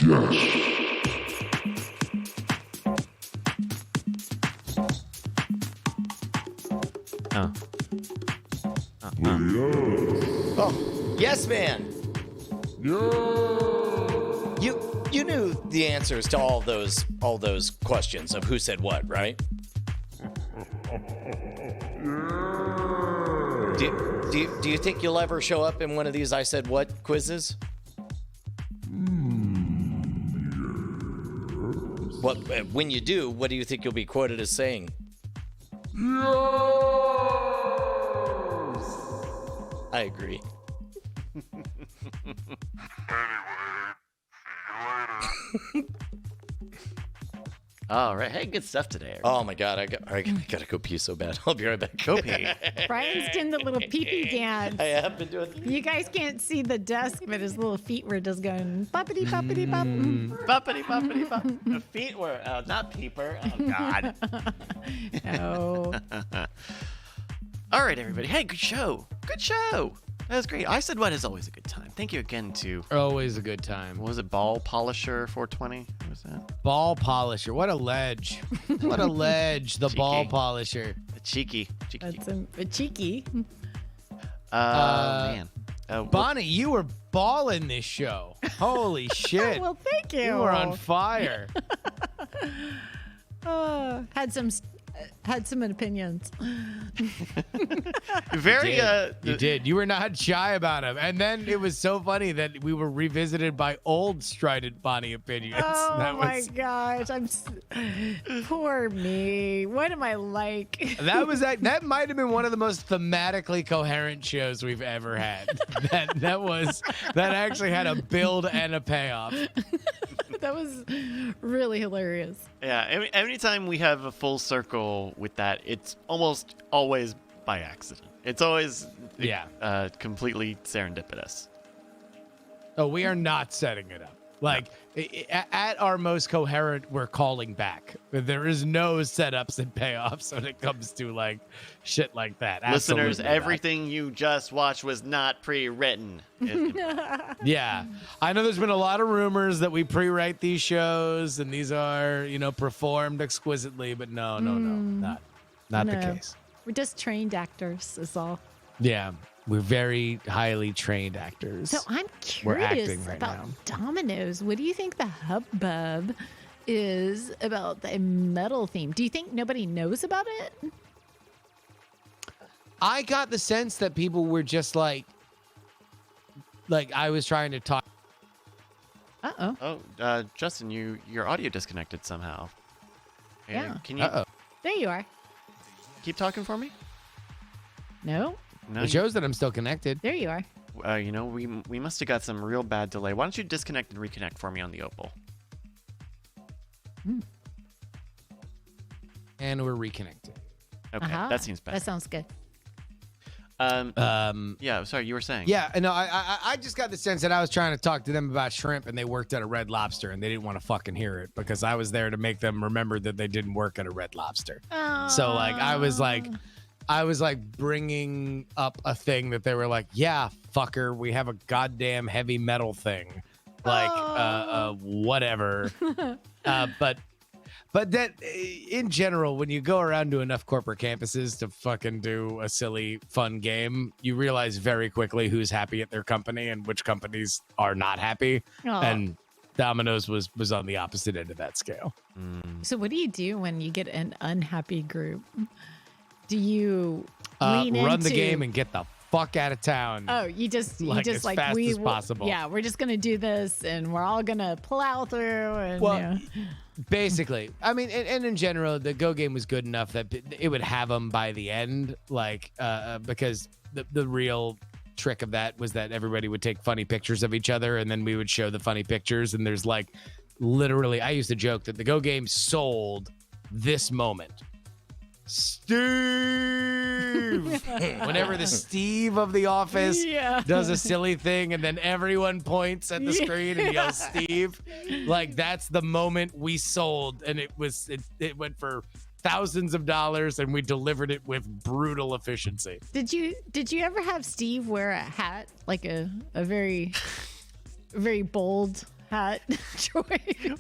Yes. Oh, yes, man. You knew the answers to all those questions of who said what, right? Do you think you'll ever show up in one of these I said what quizzes? What when you do, what do you think you'll be quoted as saying? I agree. All right. Hey, good stuff today, Eric. Oh my God, I gotta go pee so bad. I'll be right back. Go pee. Brian's doing the little pee-pee dance. I have been doing. You guys can't see the desk, but his little feet were just going boppity boppity bop. Buppity, buppity, bop. The feet were not peeper. Oh, God. Oh. All right, everybody. Hey, good show. Good show. That was great. I said what is always a good time. Thank you again to, Always a good time. what was it, Ball Polisher 420? What was that? Ball polisher. What a ledge. What a ledge. The ball Cheeky. polisher. The cheeky. That's a cheeky. Man. Bonnie, you were balling this show. Holy shit. Well, thank you. You were on fire. Had some opinions. Very, You did. You were not shy about him. And then it was so funny that we were revisited by old strident Bonnie opinions. Oh That my was- gosh, poor me. What am I like? That might have been one of the most thematically coherent shows we've ever had. That actually had a build and a payoff. That was really hilarious. yeah, anytime we have a full circle with that, it's almost always by accident. It's always completely serendipitous. Oh, we are not setting it up. Like, at our most coherent, we're calling back. There is no setups and payoffs when it comes to, like, shit like that. Listeners, Absolutely not. everything you just watched was not pre-written. Yeah. I know there's been a lot of rumors that we pre-write these shows and these are, performed exquisitely, but no, not the No. case. We're just trained actors, is all. Yeah. We're very highly trained actors. So I'm We're curious acting right about now. Domino's. What do you think the hubbub is about the metal theme? Do you think nobody knows about it? I got the sense that people were just like I was trying to talk. Uh-oh. Oh, Justin, your audio disconnected somehow. Yeah. Can you There you are. keep talking for me? No? No. It shows that I'm still connected. There you are. We must have got some real bad delay. Why don't you disconnect and reconnect for me on the Opal? And we're reconnected. Okay, Aha. that seems better. That sounds good. Yeah, sorry, you were saying. Yeah, no, I just got the sense that I was trying to talk to them about shrimp and they worked at a Red Lobster and they didn't want to fucking hear it because I was there to make them remember that they didn't work at a Red Lobster. So like I was like bringing up a thing that they were like, yeah, fucker, we have a goddamn heavy metal thing. Like, whatever. But that, in general, when you go around to enough corporate campuses to fucking do a silly, fun game, you realize very quickly who's happy at their company and which companies are not happy. Aw. And Domino's was on the opposite end of that scale. So what do you do when you get an unhappy group? Do you Run lean the into- game and get the fuck out of town. Oh, you just as fast as possible. Yeah, we're just gonna do this, and we're all gonna plow through. And Well, basically, I mean, and in general, the Go game was good enough that it would have them by the end, because the real trick of that was that everybody would take funny pictures of each other, and then we would show the funny pictures, and there's like, literally, I used to joke that the Go game sold this moment. Steve! Whenever the Steve of the office does a silly thing and then everyone points at the screen and yells Steve, like that's the moment we sold, and it went for thousands of dollars and we delivered it with brutal efficiency. Did you ever have Steve wear a hat, like a very very bold hat choice.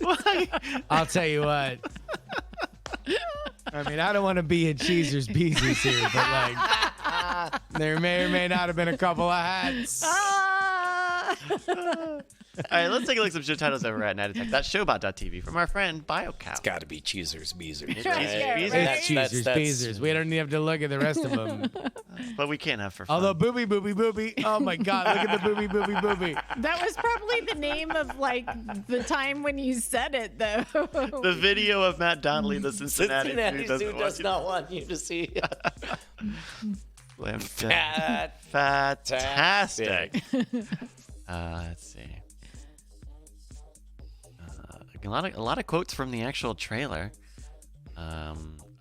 I'll tell you what. I mean, I don't want to be a Cheezers Beezers here, but like, there may or may not have been a couple of hats. All right, let's take a look at some show titles over at Night Attack. That's showbot.tv from our friend BioCow. It's got to be Cheezers, Beezers. Beezers. That's- Cheezers that's- Beezers. We don't even have to look at the rest of them. But we can't have for fun. Although booby, booby, booby. Oh my God, look at the booby, booby, booby. That was probably the name of like the time when you said it, though. the video of Matt Donnelly, the Cincinnati, Cincinnati who Zoo does not want you to see. Fantastic. Let's see. A lot of quotes from the actual trailer.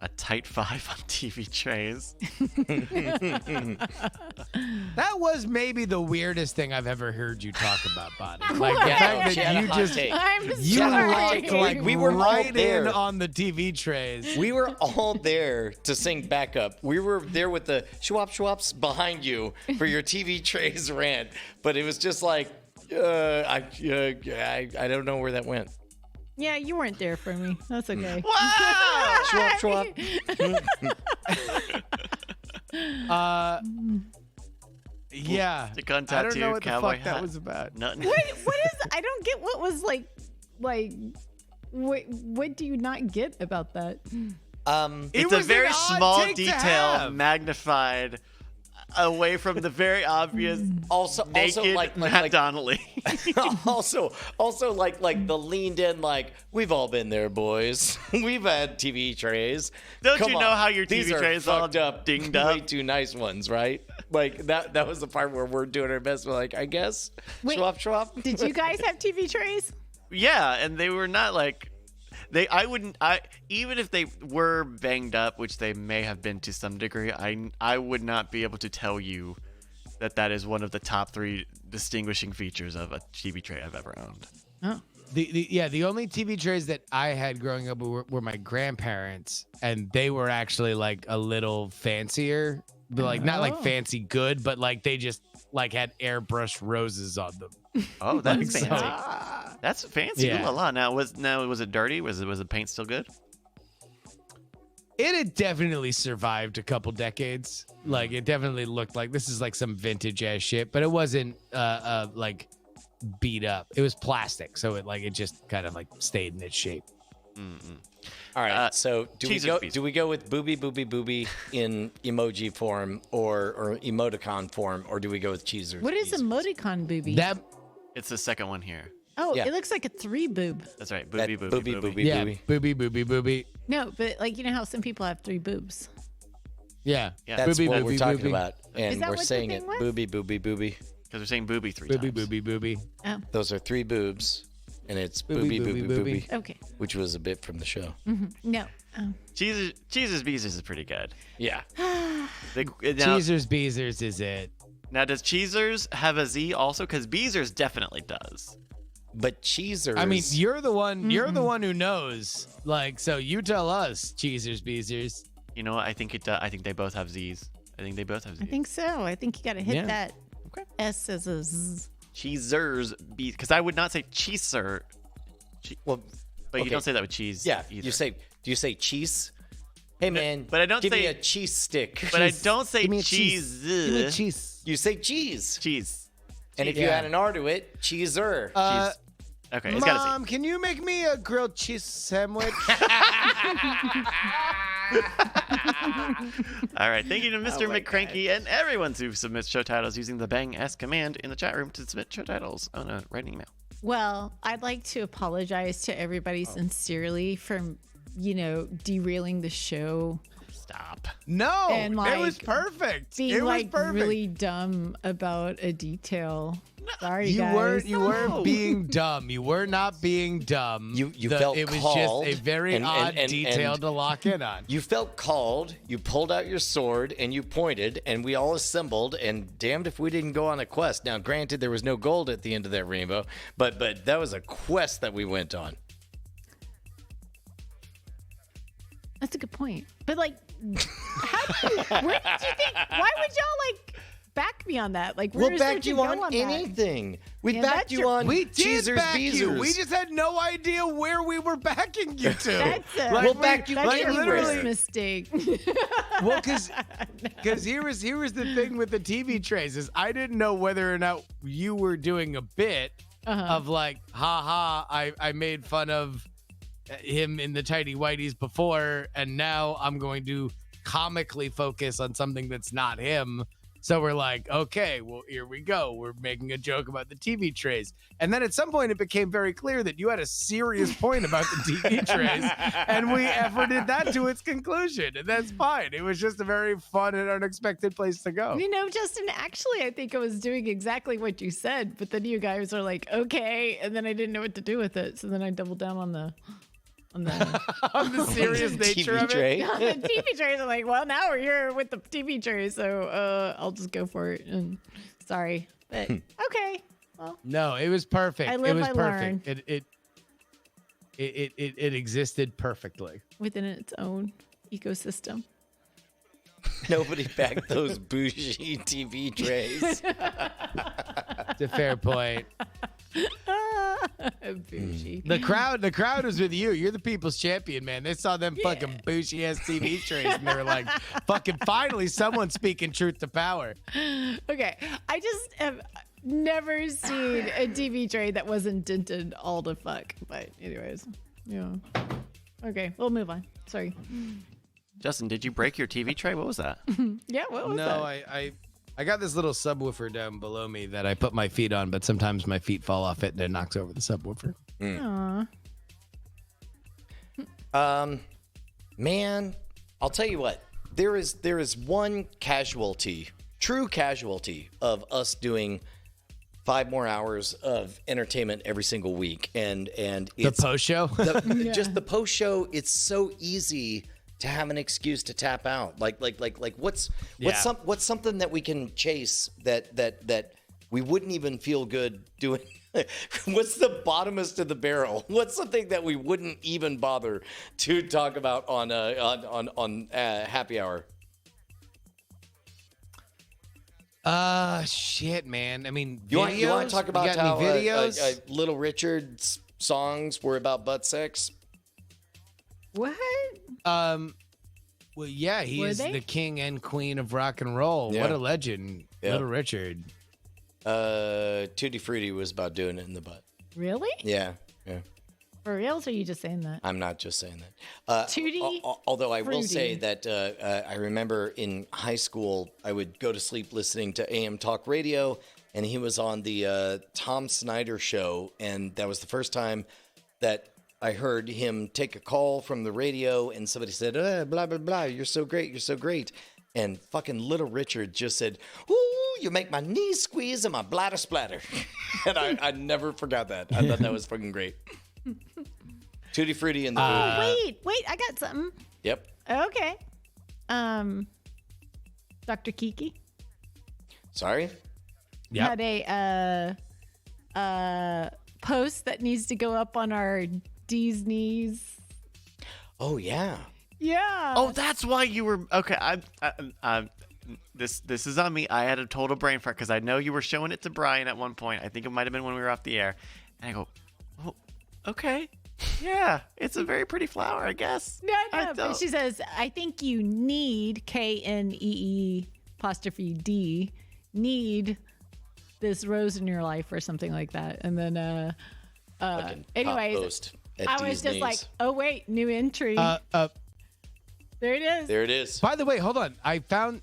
A tight 5 on TV trays. That was maybe the weirdest thing I've ever heard you talk about, Bonnie. Like the What? fact She had that a you hot just take. I'm you sorry. looked like We were all right there. in on the TV trays. We were all there to sing backup. We were there with the schwap behind you for your TV trays rant, but it was just like, I don't know where that went. Yeah, you weren't there for me. That's okay. Wow! Schwap. Yeah. Stick on I don't tattoo, know what the cowboy fuck that hat. was about. Nothing. What is? I don't get what was like. What do you not get about that? It's a was very an odd small take to detail have. magnified away from the very obvious Also, naked like Matt Donnelly. also like the leaned in, like, we've all been there, boys. We've had TV trays. Don't Come you on. know how your These TV are trays all fucked up, dinged way up? too nice ones, right? Like that was the part where we're doing our best. We're like, I guess. Wait, Schwap. Did you guys have TV trays? Yeah, and they were not like even if they were banged up, which they may have been to some degree, I would not be able to tell you that is one of the top 3 distinguishing features of a TV tray I've ever owned. Oh. The only TV trays that I had growing up were my grandparents, and they were actually like a little fancier, but like not like fancy good, but like they just like had airbrushed roses on them. Oh, that's Like, so- fancy. That's fancy. Yeah. Ooh la la. Now was it dirty? Was the paint still good? It had definitely survived a couple decades. Like it definitely looked like this is like some vintage ass shit, but it wasn't like beat up. It was plastic, so it just kind of like stayed in its shape. All right. So Cheezers, do we go with booby in emoji form or emoticon form, or do we go with Cheezers? What is Beezers? emoticon booby? That It's the second one here. Oh, Yeah. it looks like a 3 boob. That's right. That Booby. yeah, booby booby. No, but like you know how some people have 3 boobs. Yeah, Yeah. That's booby, what booby, we're talking booby. about, Is and that we're what the saying thing it was? booby. Because we're saying booby 3 Booby times. booby booby. Oh, Those are 3 boobs, and it's Booby, booby, booby, booby. okay. which was a bit from the show. No. Oh. Cheezers Beezers is pretty good. Yeah. Now, Cheezers Beezers is it. now, does Cheezers have a Z also? Because Beezers definitely does. But Cheezers. I mean, you're the one. You're the one who knows. Like, so you tell us, Cheezers Beezers. You know what? I think they both have Z's. I think they both have Z's. I think so. I think you got to hit Yeah. that Okay. S as a Z. Cheezers Beezers. Because I would not say cheeser. well, But you okay. don't say that with cheese. Yeah. Either. Do you say cheese? Hey man, but I don't give me say- a cheese stick. But I don't say Give me a cheese. Give me a cheese. You say cheese. Cheese. And if you Yeah. add an R to it, cheeser. Cheese. Okay, it's got to Mom, can you make me a grilled cheese sandwich? All right. Thank you to Mr. my McCranky and everyone who submits show titles using the Bang S command in the chat room to submit show titles on a writing email. Well, I'd like to apologize to everybody sincerely for, derailing the show, Stop. No, And, it was like, perfect. being It was like perfect. really dumb about a detail. Sorry, You guys. weren't being dumb. You were not being dumb. You felt it was called just a very and- odd and- detail and- to lock in on. You felt called, you pulled out your sword, and you pointed, and we all assembled, and damned if we didn't go on a quest. Now, granted, there was no gold at the end of that rainbow, but that was a quest that we went on. That's a good point. But like, where did you think? Why would y'all like back me on that. Like, We'll where's back you on that? anything. We Yeah, backed that's you your- on We did Cheezers back you. Beezers. We just had no idea where we were backing you to. That's a, We'll back you that's your anywhere. worst mistake. Well, because here was the thing with the TV trays is I didn't know whether or not you were doing a bit of like, I made fun of him in the tidy whities before, and now I'm going to comically focus on something that's not him. So we're like, okay, well, here we go. We're making a joke about the TV trays. And then at some point, it became very clear that you had a serious point about the TV trays. And we efforted that to its conclusion. And that's fine. It was just a very fun and unexpected place to go. You know, Justin, actually, I think I was doing exactly what you said, but then you guys are like, okay. And then I didn't know what to do with it. So then I doubled down on the On the serious nature TV of tray. it. on the TV trays. I'm like, well, now we're here with the TV trays, so I'll just go for it. And sorry, but okay. Well, No, it was perfect. I It live, was I perfect. It existed perfectly. within its own ecosystem. Nobody backed those bougie TV trays. It's a fair point. Bougie. The crowd was with you. You're the people's champion, man. They saw them fucking bougie ass TV trays and they were like, fucking finally someone speaking truth to power. Okay, I just have never seen a TV tray that wasn't dented all the fuck. But anyways, yeah. Okay, we'll move on. Sorry. Justin, did you break your TV tray? What was that? Yeah, what was No, that? I got this little subwoofer down below me that I put my feet on, but sometimes my feet fall off it and it knocks over the subwoofer. Aw. Man, I'll tell you what. There is one casualty, true casualty of us doing 5 more hours of entertainment every single week, and The it's post show? just the post show. It's so easy to have an excuse to tap out. Like what's something that we can chase that we wouldn't even feel good doing. What's the bottomest of the barrel? What's something that we wouldn't even bother to talk about on happy hour? Shit, man. I mean, You want to videos? talk about You got how any videos? Little Richard's songs were about butt sex? What? Well, yeah, he Were is they? the king and queen of rock and roll. Yeah. What a legend, Yeah. Little Richard. Tutti Frutti was about doing it in the butt. Really? Yeah. For reals? Or are you just saying that? I'm not just saying that. Tutti Although I will say Frutti. that I remember in high school, I would go to sleep listening to AM Talk Radio, and he was on the Tom Snyder show, and that was the first time that I heard him take a call from the radio, and somebody said, blah, blah, blah, you're so great, you're so great. And fucking Little Richard just said, ooh, you make my knees squeeze and my bladder splatter. And I never forgot that. I thought that was fucking great. Tutti Frutti and the food. Wait, I got something. Yep. Okay. Dr. Kiki Sorry? Yep. had a post that needs to go up on our D's knees. Oh, yeah. Yeah. Oh, that's why you were okay. This is on me. I had a total brain fart because I know you were showing it to Brian at one point. I think it might have been when we were off the air, and I go, "Oh, okay, yeah, it's a very pretty flower, I guess." No, I but don't- she says, I think you need KNEE apostrophe D, need this rose in your life or something like that. And then, Fucking anyways, top post at I D's was just knees. like, oh, wait, new entry. There it is. There it is. By the way, hold on. I found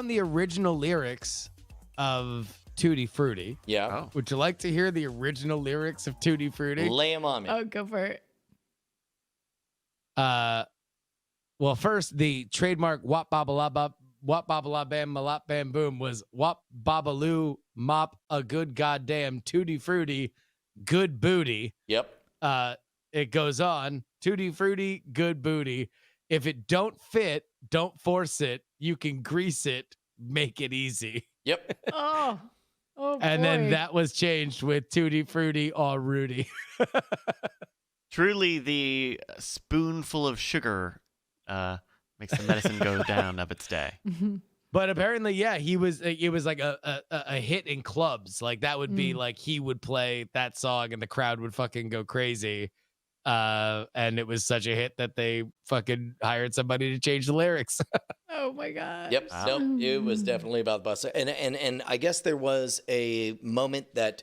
the original lyrics of Tutti Frutti. Yeah. Oh. Would you like to hear the original lyrics of Tutti Frutti? Lay him on me. Oh, go for it. Well, first the trademark wop babala bop wop babala bam malop bam boom was wop babaloo mop a good goddamn Tutti Frutti good booty. Yep. It goes on Tutti Frutti good booty. If it don't fit, don't force it. You can grease it, make it easy. Yep. Oh, boy. And then that was changed with Tutti Frutti or Rudy. Truly, the spoonful of sugar makes the medicine go down of its day. But apparently, yeah, he was. It was like a hit in clubs. Like that would be like he would play that song and the crowd would fucking go crazy. And it was such a hit that they fucking hired somebody to change the lyrics. Oh my god. Yep. Wow. Nope. It was definitely about the bus. And I guess there was a moment that,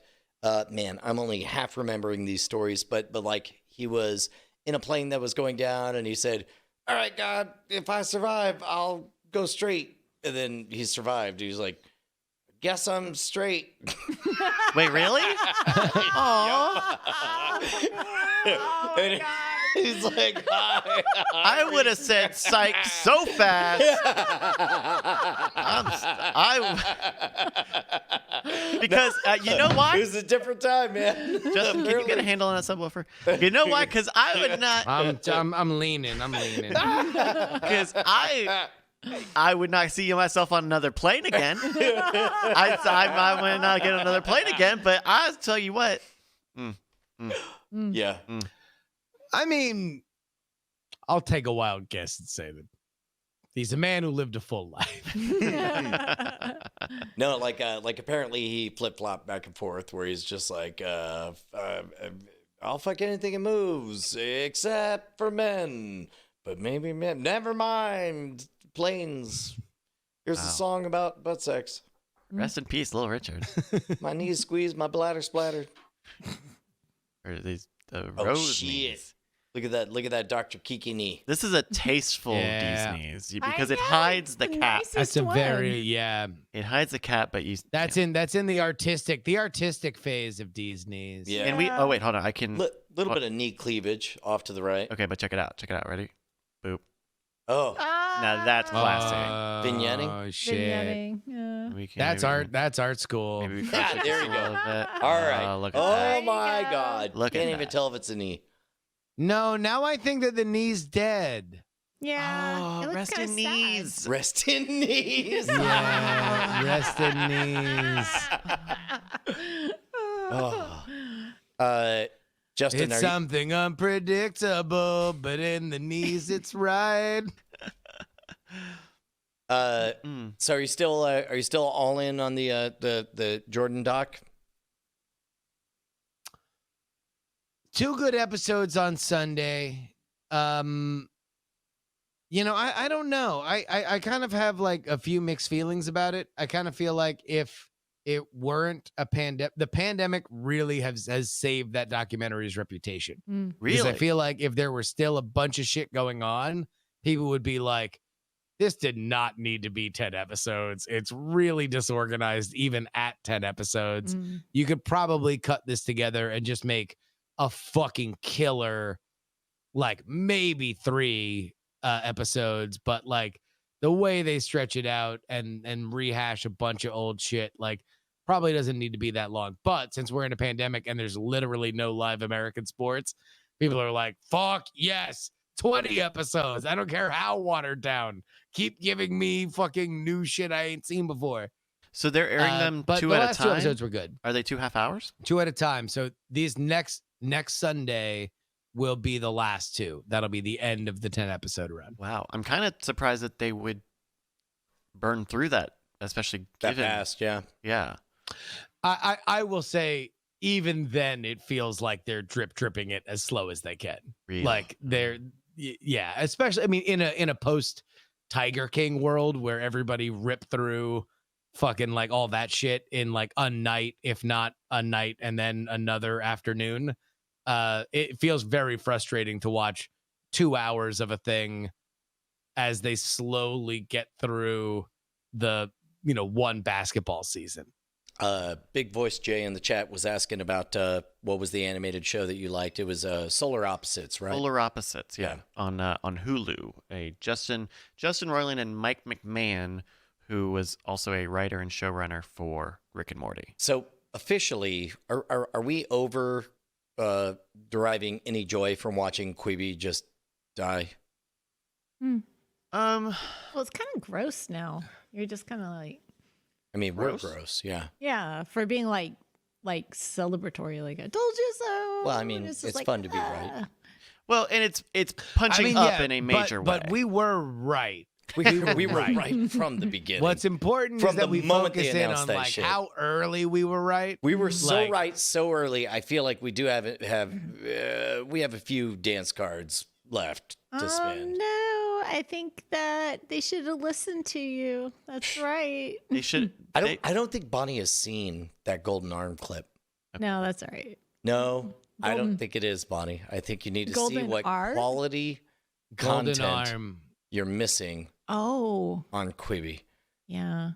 man, I'm only half remembering these stories, but like he was in a plane that was going down, and he said, "All right, God, if I survive, I'll go straight." And then he survived. He was like, "Guess I'm straight." Wait, really? And he's like, "Hi." I would have said psych so fast. Because you know It why? was a different time, man. Justin, can you get a handle on that subwoofer? You know why? Because I would not. I'm leaning. I'm leaning. Because I would not see myself on another plane again. I would not get on another plane again. But I'll tell you what. Yeah. I mean, I'll take a wild guess and say that he's a man who lived a full life. No, like apparently he flip flop back and forth, where he's just like, I'll fuck anything that moves except for men, but maybe men. Never mind, planes. Here's a song about butt sex. Rest in peace, Little Richard. My knees squeezed, my bladder splattered. Or these the Oh rose shit! knees. Look at that Dr. Kiki knee. This is a tasteful Yeah. Disney's because it know, hides it's the the cat. nicest That's a one. very It hides the cat, but you. That's in the artistic phase of Disney's. Yeah. And we. Oh wait, hold on. I can. Little bit of knee cleavage off to the right. Okay, but check it out. Check it out. Ready? Boop. Oh, Now that's classic. Vignetting? Oh shit. Vignetting. Yeah. We can- That's maybe- art. That's art school. Maybe we Yeah, crush it there just you a go. little bit. all right. Look at Oh that. There you my go. God! Look at Can't even that. tell if it's a knee. No, now I think that the knee's dead. Yeah. Oh, it looks rest kinda in sad. knees. Rest in knees. Yeah, rest in knees. Oh. Justin, It's are you, something unpredictable, but in the knees it's right. so are you still all in on the Jordan doc? 2 good episodes on Sunday. You know, I don't know. I kind of have like a few mixed feelings about it. I kind of feel like if it weren't a pandemic, the pandemic really has saved that documentary's reputation. Because Really? I feel like if there were still a bunch of shit going on, people would be like, this did not need to be 10 episodes. It's really disorganized, even at 10 episodes. You could probably cut this together and just make a fucking killer, like maybe 3 episodes, but like the way they stretch it out and rehash a bunch of old shit, like probably doesn't need to be that long. But since we're in a pandemic and there's literally no live American sports, people are like, fuck yes, 20 episodes. I don't care how watered down. Keep giving me fucking new shit I ain't seen before. So they're airing them but 2 the at a last 2 time. episodes were good. Are they 2 half hours? 2 at a time. So these next Sunday will be the last 2. That'll be the end of the 10 episode run. Wow, I'm kind of surprised that they would burn through that, especially That given. fast, yeah. Yeah. I will say, even then, it feels like they're dripping it as slow as they can. Really? Like yeah, especially, I mean, in a post Tiger King world where everybody ripped through fucking like all that shit in like a night, if not a night and then another afternoon. It feels very frustrating to watch 2 hours of a thing as they slowly get through the, one basketball season. Big Voice Jay in the chat was asking about what was the animated show that you liked. It was Solar Opposites, right? Polar Opposites, yeah. On Hulu. Justin Roiland and Mike McMahon, who was also a writer and showrunner for Rick and Morty. So officially, are we over deriving any joy from watching Quibi just die? Well, it's kind of gross now. You're just kind of like, I mean, Gross? we're gross, yeah. yeah, for being like celebratory, like I told you so. Well, I mean, just it's like, fun to be right. Well, and it's punching up in a major way. But we were right. We were right from the beginning. What's important From is that the we moment they focus in announced on that like shit. how early we were right. We were so Like, right so early. I feel like we do we have a few dance cards left to spend. No, I think that they should have listened to you. That's right. They should. I don't think Bonnie has seen that golden arm clip. No, that's all right. No, I don't think it is, Bonnie. I think you need to see Golden what arm? quality golden content arm. you're missing Oh, on Quibi. yeah.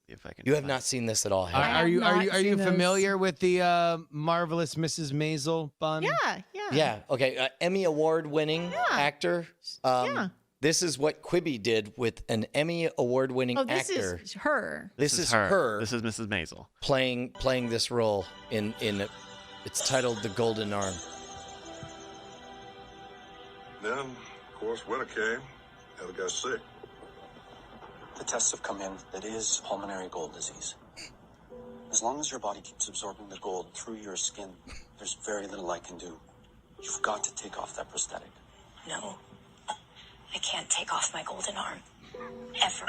If I can You have find- not seen this at all, have you? I Are you have are not you are you seen this. familiar with the marvelous Mrs. Maisel, Bonnie? Yeah, yeah. Yeah. Okay. Emmy award-winning actor. Yeah. This is what Quibi did with an Emmy award-winning Oh, this actor. is her. This is her This is Mrs. Maisel. playing this role in it's titled The Golden Arm. Then, of course, winter came. Heather got sick. The tests have come in that it is pulmonary gold disease. As long as your body keeps absorbing the gold through your skin, there's very little I can do. You've got to take off that prosthetic. No, I can't take off my golden arm. Ever.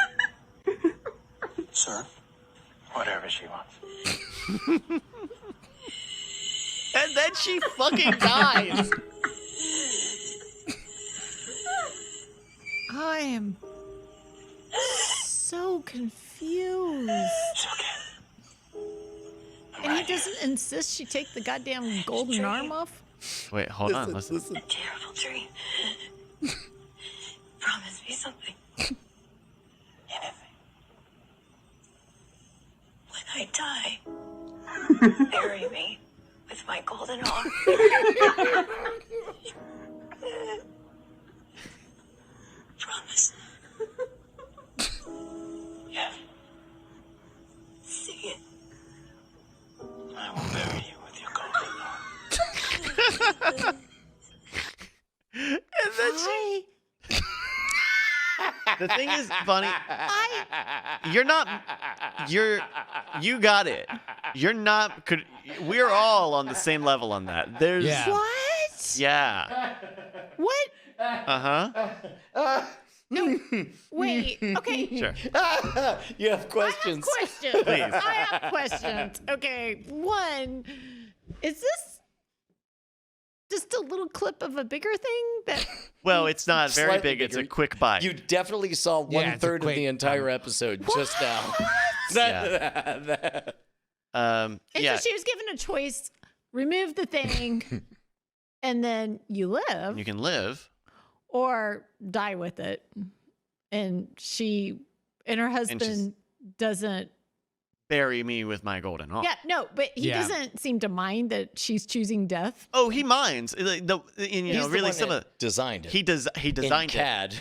Sir? Whatever she wants. And then she fucking dies. I am so confused. It's okay. And he doesn't insist she take the goddamn golden arm off? Wait, hold on. Listen. A terrible dream. Promise me something. Anything. When I die, bury me with my golden arm. Promise. Yes. Say it. I will bury you with your golden arm. And then she. The thing is, Bonnie, you got it. You're not. We're all on the same level on that. There's. Yeah. What? Yeah. What? No. Wait. Okay. Sure. You have questions. Questions. Please. I have questions. Okay. One, is this just a little clip of a bigger thing that Well, it's not very Slightly big. It's a bigger. quick bite. You definitely saw Yeah, it's a 1/3 of quick- the entire episode just now. and yeah. so she was given a choice, remove the thing and then you live, You can live. or die with it. And she and her husband doesn't Bury me with my golden arm. Yeah, no, but he Yeah. doesn't seem to mind that she's choosing death. Oh, he minds. Really, He's the really, one some that of designed it. he designed in CAD. it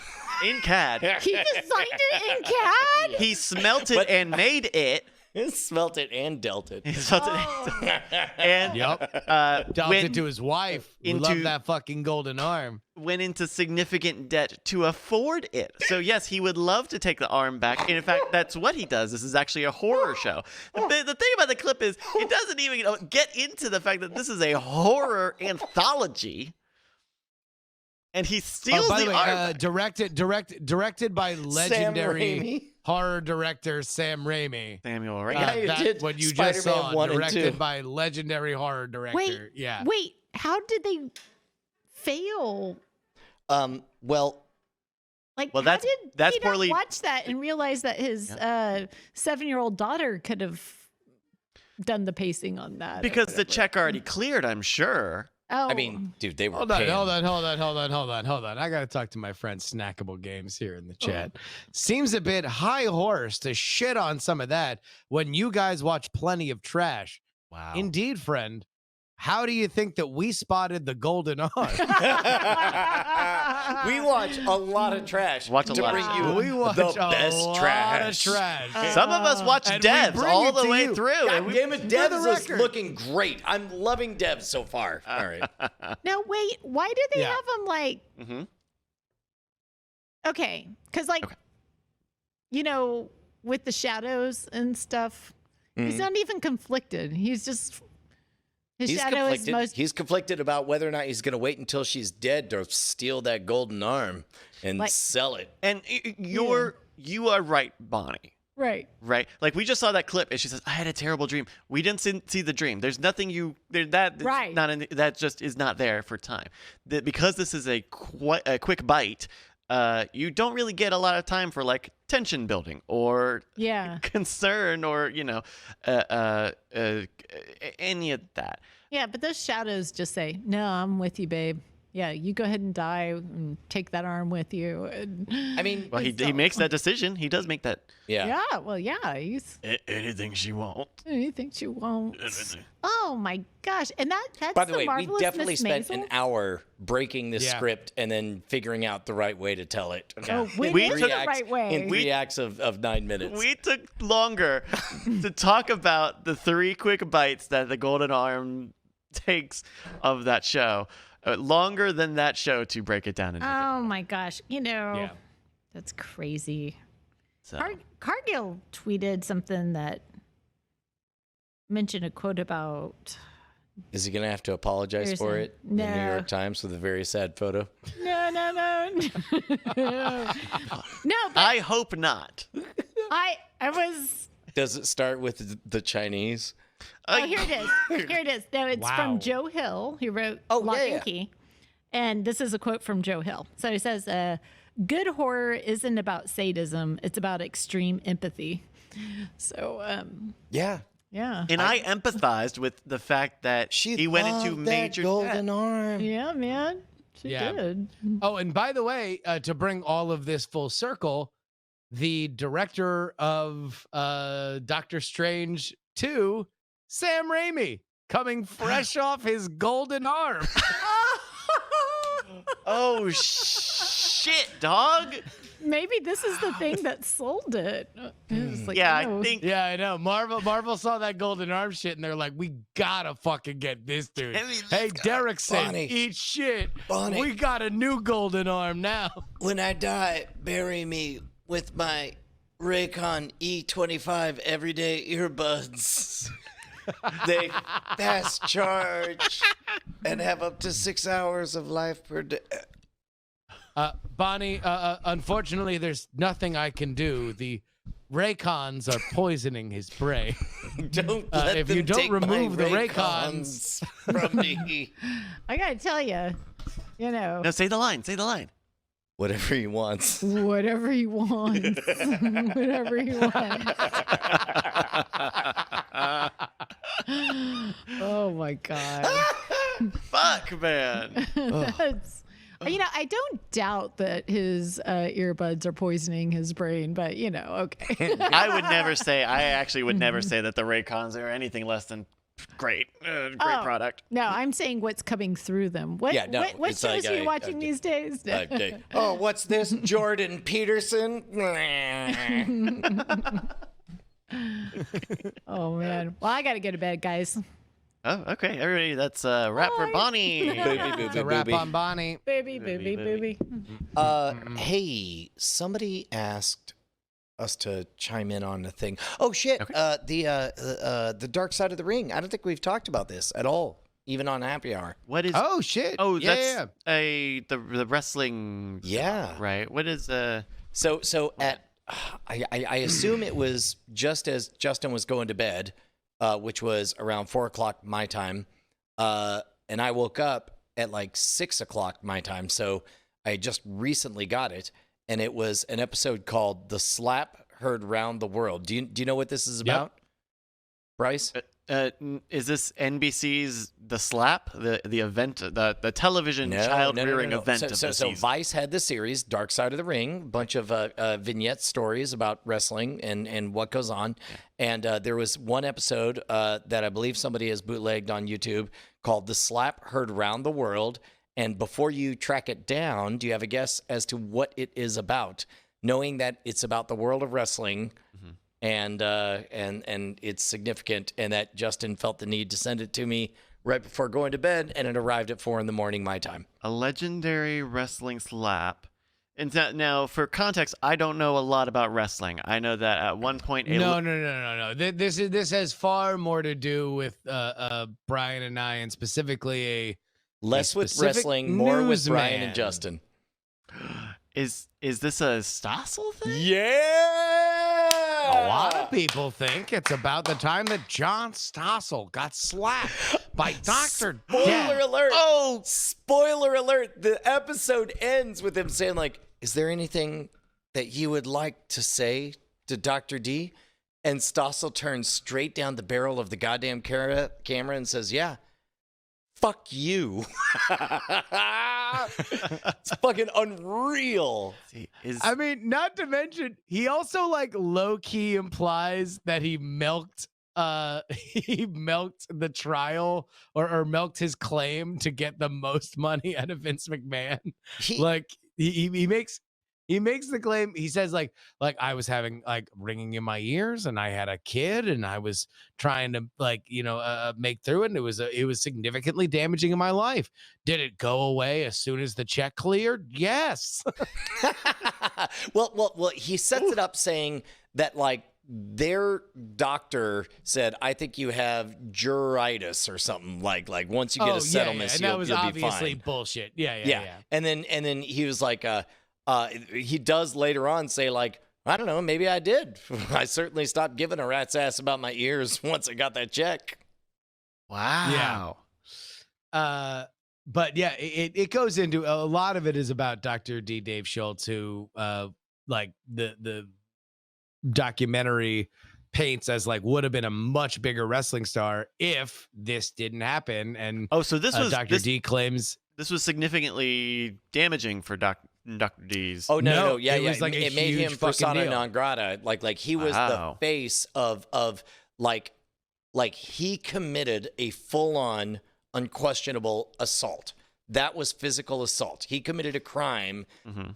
in CAD. He designed it in CAD. He smelt it and made it. Smelt it and dealt it. He smelt Oh. it. And Yep. Dealt went it to his wife. Who into- loved that fucking golden arm. went into significant debt to afford it. So yes, he would love to take the arm back. And in fact, that's what he does. This is actually a horror show. The thing about the clip is it doesn't even get into the fact that this is a horror anthology. And he steals By the the way, arm. directed by legendary Raimi? horror director Sam Raimi. Samuel, right? Yeah, he did what you Spider-Man just saw, 1 and directed 2. by legendary horror director. Wait, yeah. wait. How did they fail? Well, Like, Well, how that's- did that's he not poorly- watch that and realize that his 7-year-old daughter could have done the pacing on that? or Because the whatever? check already cleared, I'm sure. Oh, I mean, dude, they were Hold on, paying. hold on. I got to talk to my friend Snackable Games here in the chat. Oh. Seems a bit high horse to shit on some of that when you guys watch plenty of trash. Wow. Indeed, friend. How do you think that we spotted the golden arm? We watch a lot of trash Watch a to lot of bring trash. you we watch the a best lot trash. of trash. Some of us watch And we devs bring all it the to way you. through. God and we- damn it, For the Devs is record. looking great. I'm loving Devs so far. All right. now wait. Why do they Yeah. have him like? Mhm. Okay, because like, Okay. you know, with the shadows and stuff, he's not even conflicted. He's just His He's shadow is conflicted. most. He's conflicted about whether or not he's going to wait until she's dead to steal that golden arm and Like- sell it. And you are right, Bonnie. Right. Right? Like we just saw that clip, and she says, "I had a terrible dream." We didn't see the dream. There's nothing that Right. that just is not there for time. Because this is a quick bite. You don't really get a lot of time for like tension building or Yeah. concern or any of that. Yeah, but those shadows just say, "No, I'm with you, babe. Yeah, you go ahead and die and take that arm with you." And I mean, Well, he makes that decision. He does make that. yeah. he's Anything she wants. anything she wants. Oh my gosh! And that's By the way, we Marvelous definitely Miss spent Maisel? an hour breaking this Yeah. script and then figuring out the right way to tell it. Oh, when We is took- the right way? In 3 acts of 9 minutes. We took longer to talk about the 3 quick bites that the Golden Arm takes of that show. Longer than that show to break it down. Oh my gosh! Yeah. That's crazy. So. Cargill tweeted something that mentioned a quote about Is he going to have to apologize There's for a- it in the New no. York Times with a very sad photo? no, but I hope not. I was. Does it start with the Chinese? Oh, here it is. Here it is. No, it's Wow. from Joe Hill, who wrote Oh, Lock yeah, and yeah. Key. And this is a quote from Joe Hill. So he says, good horror isn't about sadism. It's about extreme empathy. So, Yeah. yeah. And I empathized with the fact that he went into loved major that golden debt. arm. Yeah, man. She Yeah. did. Oh, and by the way, to bring all of this full circle, the director of Doctor Strange 2, Sam Raimi, coming fresh off his golden arm. Oh shit, dog! Maybe this is the thing that sold it. It's like, Yeah, oh. I think. Yeah, I know. Marvel saw that golden arm shit, and they're like, "We gotta fucking get this dude." I mean, Hey, Derrickson, Bonnie. eat shit. Bonnie. We got a new golden arm now. When I die, bury me with my Raycon E25 everyday earbuds. They fast charge and have up to 6 hours of life per day. Bonnie, unfortunately, there's nothing I can do. The Raycons are poisoning his brain. Don't let if them you don't take remove my the Raycons from me. I got to tell you, No, say the line. Say the line. Whatever he wants. whatever he wants. Whatever he wants. Oh my God. Fuck, man. That's, I don't doubt that his earbuds are poisoning his brain, but okay. I actually would never say that the Raycons are anything less than great. Great Oh. product. No, I'm saying what's coming through them. What, Yeah, no, what it's shows like are you watching these days? Okay. Oh, what's this? Jordan Peterson? Oh, man. Well, I got to go to bed, guys. Oh, okay. Everybody, that's a wrap for Bye. Bonnie. It's a wrap on Bonnie. Baby, baby, baby. Hey, somebody asked us to chime in on the thing. Oh shit! Okay. The Dark Side of the Ring. I don't think we've talked about this at all, even on Happy Hour. What is? Oh shit! Oh, yeah, that's yeah. the wrestling. Yeah. Right. What is So at I assume it was just as Justin was going to bed, which was around 4:00 my time, and I woke up at like 6:00 my time. So I just recently got it, and it was an episode called "The Slap Heard Round the World." Do you know what this is about, Bryce? is this NBC's The Slap, the event, the television child rearing event of the So season? Vice had the series Dark Side of the Ring, a bunch of vignette stories about wrestling and what goes on. And there was one episode that I believe somebody has bootlegged on YouTube called "The Slap Heard Round the World." And before you track it down, do you have a guess as to what it is about? Knowing that it's about the world of wrestling. And it's significant, and that Justin felt the need to send it to me right before going to bed, and it arrived at 4 a.m. my time. A legendary wrestling slap And now, for context, I don't know a lot about wrestling. I know that at one point, No. This has far more to do with Brian and I, and specifically Less with specific wrestling, more with Brian newsman. and Justin. is this a Stossel thing? Yeah! A lot of people think it's about the time that John Stossel got slapped by Dr. Spoiler alert. Oh, Spoiler alert. The episode ends with him saying, like, is there anything that you would like to say to Dr. D? And Stossel turns straight down the barrel of the goddamn camera and says, yeah, fuck you. It's fucking unreal. I mean, not to mention, he also like low key implies that he milked the trial or milked his claim to get the most money out of Vince McMahon. He makes the claim. He says like I was having like ringing in my ears, and I had a kid, and I was trying to make through it, and it was significantly damaging in my life. Did it go away as soon as the check cleared? Yes. Well, he sets it up saying that like their doctor said, I think you have juritis or something like once you get a settlement, and you'll, that was you'll be obviously fine. bullshit. Yeah. And then he was like, he does later on say like, I don't know, maybe I did. I certainly stopped giving a rat's ass about my ears once I got that check. wow. Yeah. But yeah, it goes into a lot of it is about Dr. D. Dave Schultz, who like the documentary paints as like would have been a much bigger wrestling star if this didn't happen. And So this was Dr. D claims this was significantly damaging for Dr. D's. Oh no, No, it was like a it made huge him fucking persona deal. non grata. Like he was Wow. the face of like he committed a full on unquestionable assault. That was physical assault. He committed a crime.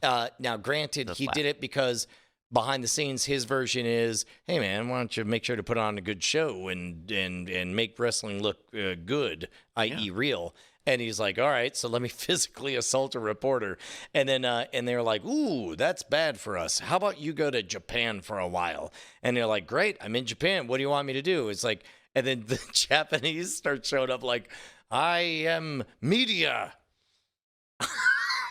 Now, granted, he did it because behind the scenes, his version is, hey man, why don't you make sure to put on a good show and make wrestling look good, i.e. real. And he's like, all right, so let me physically assault a reporter. And then and they're like, ooh, that's bad for us. How about you go to Japan for a while? And they're like, great, I'm in Japan. What do you want me to do? It's like, and then the Japanese start showing up like, I am media.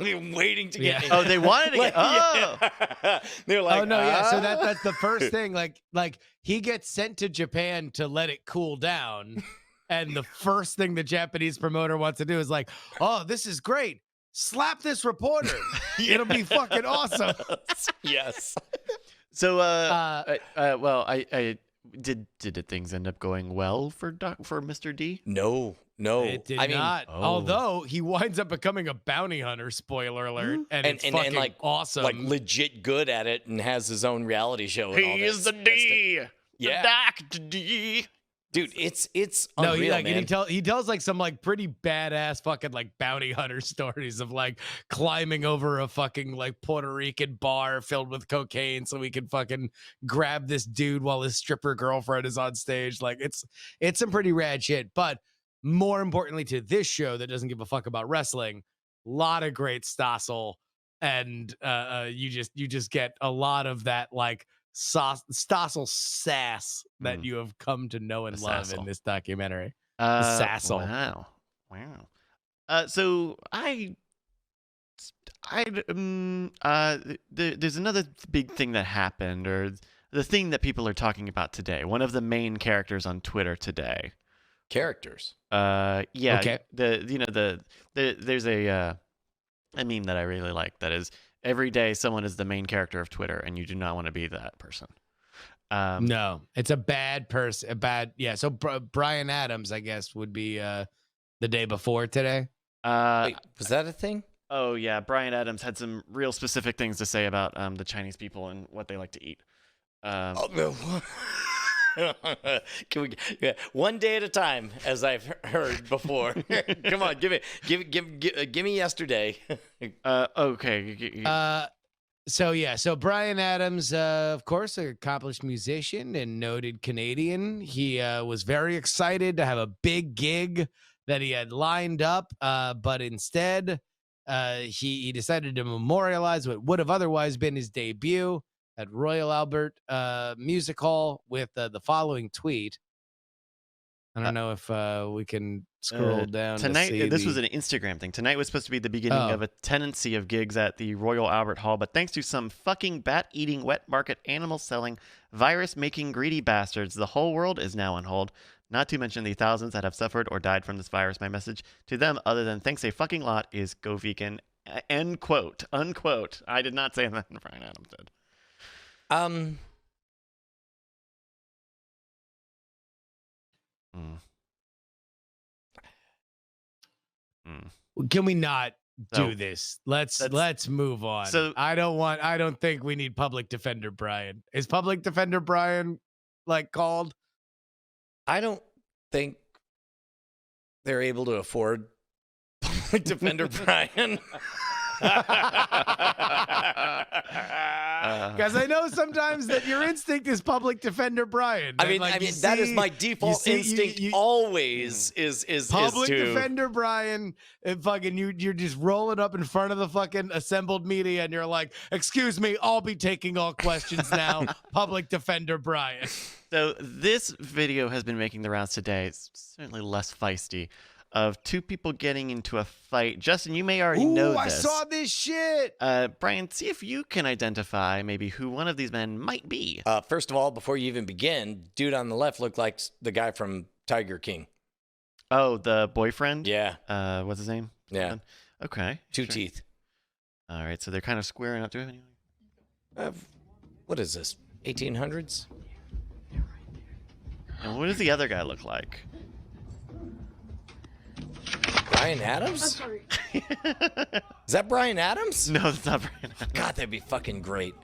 Waiting to get Oh, they wanted to get. Oh, they're like, oh no, yeah. So "Ah." that's the first thing. Like he gets sent to Japan to let it cool down, and the first thing the Japanese promoter wants to do is like, oh, this is great. Slap this reporter. It'll be fucking awesome. Yes. so well, I did things end up going well for Mr. D? No. It did I mean, not. Oh. Although he winds up becoming a bounty hunter. Spoiler alert, and it's fucking like awesome. like legit good at it, and has his own reality show. And all He that is the stuff. D. Yeah. The Dr. D. Dude, it's No, unreal, man. and he tells like some like pretty badass fucking like bounty hunter stories of like climbing over a fucking like Puerto Rican bar filled with cocaine so he can fucking grab this dude while his stripper girlfriend is on stage. Like it's some pretty rad shit. But more importantly to this show that doesn't give a fuck about wrestling, a lot of great Stossel, and you just get a lot of that like Stossel sass that you have come to know and The love sassel. in this documentary. Sassel. Wow. So there's another big thing that happened, or the thing that people are talking about today. One of the main characters on Twitter today. Characters. Okay. There's a meme that I really like that is every day someone is the main character of Twitter and you do not want to be that person. No, it's a bad person. So Brian Adams, I guess, would be the day before today. Wait, was that a thing? Oh yeah, Brian Adams had some real specific things to say about the Chinese people and what they like to eat. Can we one day at a time, as I've heard before? Come on, give me yesterday. Okay. So Brian Adams, of course, an accomplished musician and noted Canadian. He was very excited to have a big gig that he had lined up, but instead he decided to memorialize what would have otherwise been his debut at Royal Albert Music Hall with the following tweet. I don't know if we can scroll down tonight. to see This was an Instagram thing. Tonight was supposed to be the beginning of a tenancy of gigs at the Royal Albert Hall, but thanks to some fucking bat-eating, wet market, animal-selling, virus-making greedy bastards, the whole world is now on hold. Not to mention the thousands that have suffered or died from this virus. My message to them, other than thanks a fucking lot, is go vegan. End quote. Unquote. I did not say that. Brian Adams did. Can we not do this? Let's move on. So I don't think we need Public Defender Brian. Is Public Defender Brian called? I don't think they're able to afford Public Defender Brian. Because I know sometimes that your instinct is Public Defender Brian. I mean, that is my default instinct. Always is Public to Defender Brian. And fucking you're just rolling up in front of the fucking assembled media, and you're like, "Excuse me, I'll be taking all questions now." Public Defender Brian. So this video has been making the rounds today. It's certainly less feisty. Of two people getting into a fight. Justin, you may already know this. I saw this shit. Brian, see if you can identify maybe who one of these men might be. First of all, before you even begin, dude on the left looked like the guy from Tiger King. Oh, the boyfriend? Yeah. What's his name? Yeah. Okay. Two teeth. All right, so they're kind of squaring up to it. What is this? 1800s? And what does the other guy look like? Brian Adams? I'm sorry. Is that Brian Adams? No, that's not Brian Adams. God, that'd be fucking great.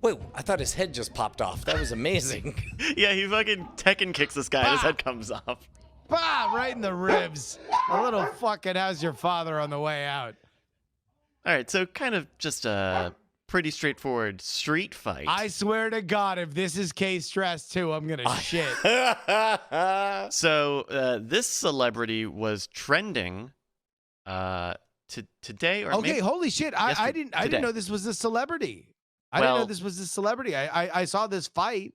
Wait, I thought his head just popped off. That was amazing. Yeah, he fucking Tekken kicks this guy and his head comes off. Bah, right in the ribs. A little fucking how's your father on the way out. All right, so kind of just a pretty straightforward street fight. I swear to God, if this is K-Stress too, I'm going to shit. So this celebrity was trending today or okay, maybe holy shit. I didn't know this was a celebrity. I didn't know this was a celebrity. I saw this fight.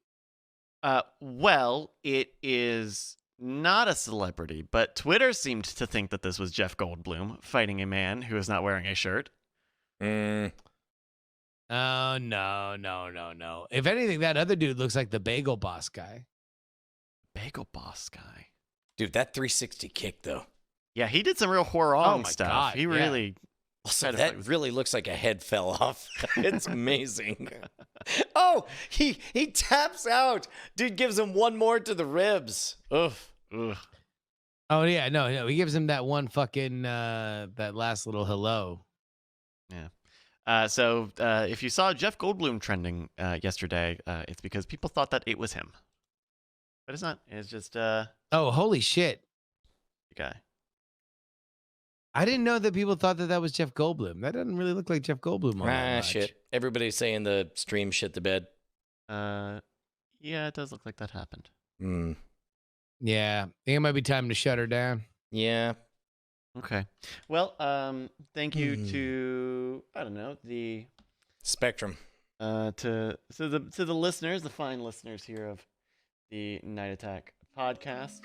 Well, it is not a celebrity, but Twitter seemed to think that this was Jeff Goldblum fighting a man who is not wearing a shirt. Oh, no. If anything, that other dude looks like the Bagel Boss guy. Bagel Boss guy. Dude, that 360 kick, though. Yeah, he did some real horror stuff. God, he really... Also, that really looks like a head fell off. It's amazing. Oh, he taps out. Dude gives him one more to the ribs. Ugh. Oh, yeah, no. He gives him that one fucking, that last little hello. Yeah. So if you saw Jeff Goldblum trending yesterday, it's because people thought that it was him. But it's not. It's just oh, holy shit. the guy. I didn't know that people thought that was Jeff Goldblum. That doesn't really look like Jeff Goldblum. All that much. Shit. Everybody's saying the stream shit the bed. Yeah, it does look like that happened. Yeah. I think it might be time to shut her down. Yeah. Okay. Well, thank you to the Spectrum. to the listeners, the fine listeners here of the Night Attack podcast.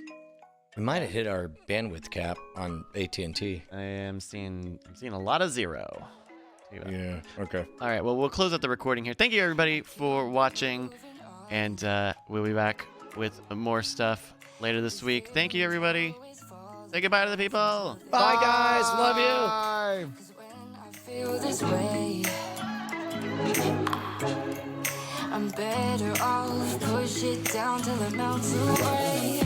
We might have hit our bandwidth cap on AT&T. I'm seeing a lot of zero. Yeah. Okay. All right. Well, we'll close out the recording here. Thank you everybody for watching, and we'll be back with more stuff later this week. Thank you everybody. Say goodbye to the people. Bye guys. Love you. Bye. Feel this way. I'm better off. Push it down till it melts away.